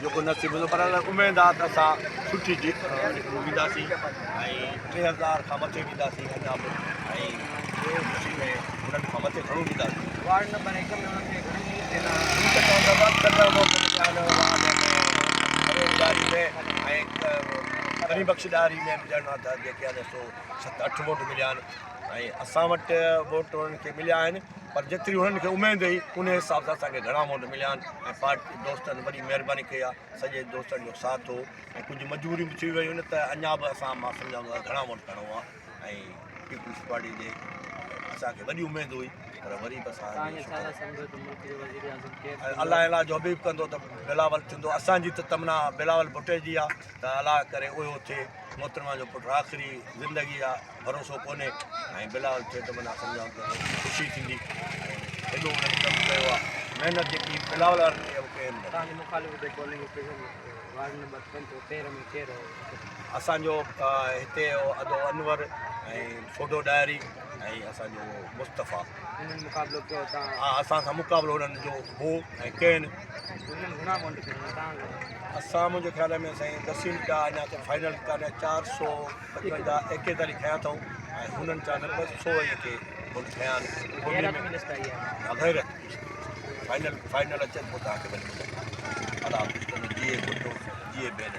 जेको नसीब हूंदो पर उमेद आहे त असां सुठी जीत ॾींदासीं ऐं 3000 खां मथे ॾींदासीं अञा बि ऐं ख़ुशी में हुननि खां मथे घणो ॾींदासीं। वार्ड नंबर 1 में हुननि खे घणी बेरोज़गारी में ऐं गरीब बख़्शिदारी में बि ॼणा त जेके आहिनि सो 7-8 वोट मिलिया आहिनि ऐं असां वटि वोट उन्हनि खे मिलिया आहिनि पर जेतिरी हुननि खे उमेदु हुई उन हिसाब सां असांखे घणा वोट मिलिया आहिनि ऐं पार्टी दोस्तनि वॾी महिरबानी कई आहे सॼे दोस्तनि जो साथ हो ऐं कुझु मजबूरियूं बि थी वियूं आहिनि त अञा बि असां मां सम्झां थो घणा वोट खणो आहे ऐं पीपल्स पार्टी जे असांखे वॾी उमेदु हुई पर वरी बि असां अलाह अलाह जो हबीब कंदो त बिलावल थींदो। असांजी त तमना बिलावल भुटे जी आहे त अलाह करे उहो थिए मोहतरमा जो पुटु आख़िरी ज़िंदगी आहे भरोसो कोन्हे ऐं बिलावल थिए त माना सम्झां त ख़ुशी थींदी हेॾो हुननि कमु कयो आहे महिनत जेकी बिलावल वारनि असांजो हिते अदो अनवर ऐं फोटो डायरी ऐं असांजो मुस्तफ़ा हा असां सां मुक़ाबिलो हुननि जो हो ऐं कनि असां मुंहिंजे ख़्याल में साईं 10 का अञा त फाइनल कान्हे 455 खयां अथऊं ऐं हुननि 200 के वोट खयां आहिनि फाइनल अचनि पोइ तव्हांखे वरी अलाह जीए पुटो जीए भेण